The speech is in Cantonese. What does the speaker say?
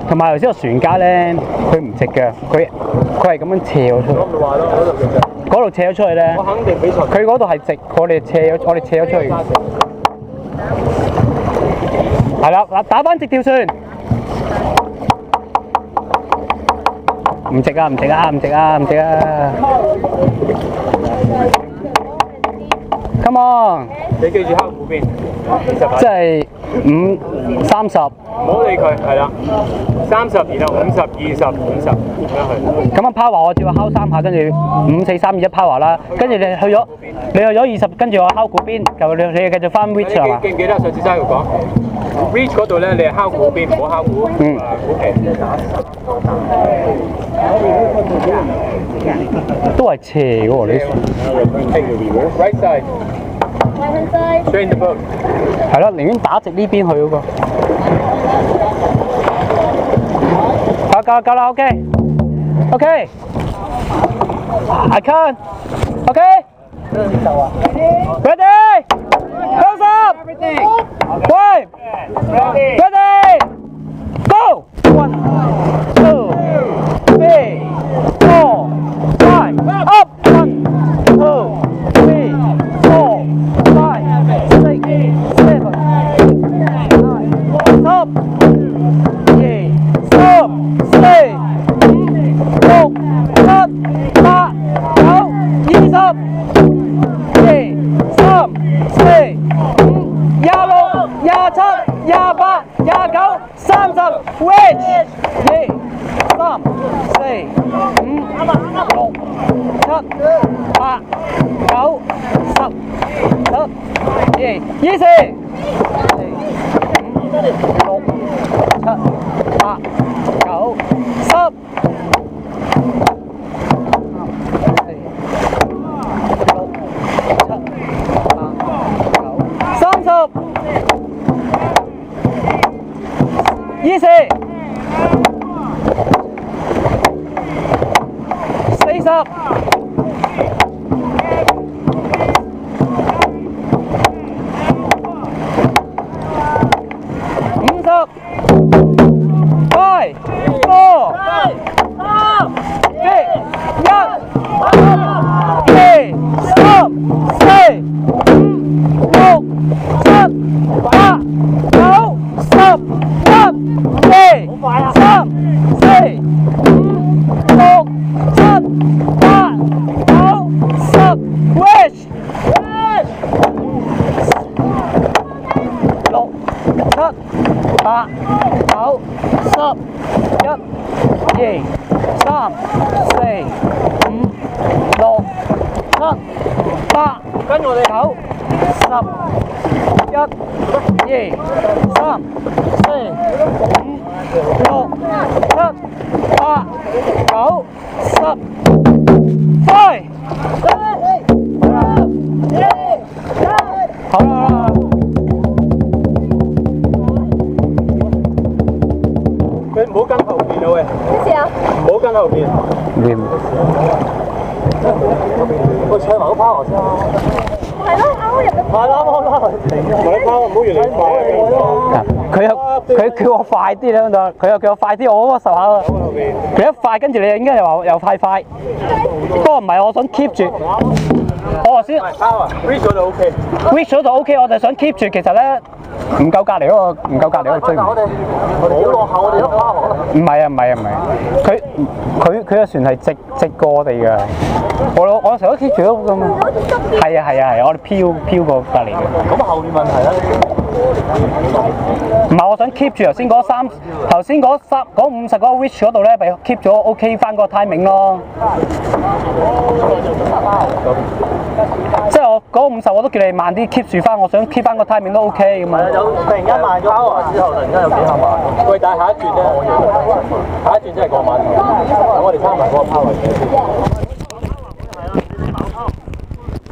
同埋頭先個船家咧，佢唔直嘅，佢係咁樣斜咗出嚟。我咪話咯，嗰度斜咗出去咧。我肯定比賽。佢嗰度係直，我哋斜咗出去。係啦，嗱打翻直跳船。唔直啊！唔直啊！唔直啊！唔直啊 ！Come on！ 你記住敲鼓邊，即係30。唔好理佢，係啦，30，然後50、20、50咁樣去。咁樣 power 我只話敲3下，跟住5、4、3、2、1 power 啦。跟住你去咗20，跟住我敲鼓邊，就你繼續翻 reach 係嘛？記唔記得上次齋度講 reach 嗰度咧，你係敲鼓邊，唔好敲鼓鼓皮。都係斜嘅喎呢船。Right side. Straight in the boat. 係咯，寧願打直呢邊去嗰個。夠啦 ，OK。I can. OK. Ready. Close up. Wait. Ready. Go. 1, 2, 3, 4, 5. Up. 1, 2, 3, 4, 5, 6, 7, 8, 9, 10. 跟住我哋9、10、1、2、3、4、5、6、7、8、9、10。快！好啦。佢唔好跟後邊啊喂！咩事啊？唔好跟後邊。喂，唱埋個 power 先啊！係咯，啱入咗。係啦，啱。埋啲 power 唔好越嚟越快。佢叫我快啲咧，佢又叫我快啲，我受下啦。佢一快，跟住你應該又話又快。不過唔係，我想 keep 住。我頭先 reach 嗰度 OK。reach 嗰度 OK， 我就想 keep 住。其實咧唔夠隔離嗰個追唔。我哋好落後，我哋都 power。唔係，佢個船係直過我哋㗎。我成日都 keep 住咯咁啊。係啊，我哋飄過隔離嘅。咁後面問題啦。唔係，我想 keep 住頭先嗰50嗰個 reach 嗰度咧，咪 keep 咗 OK 翻嗰個 timing 咯。即係我嗰50我都叫你慢啲 keep 住翻，我想 keep 翻個 timing 都 OK 咁啊。有突然間慢咗 power 之後，突然間有幾下慢。喂，但係下一轉咧，下一轉真係過慢。咁我哋參埋嗰個 power 先。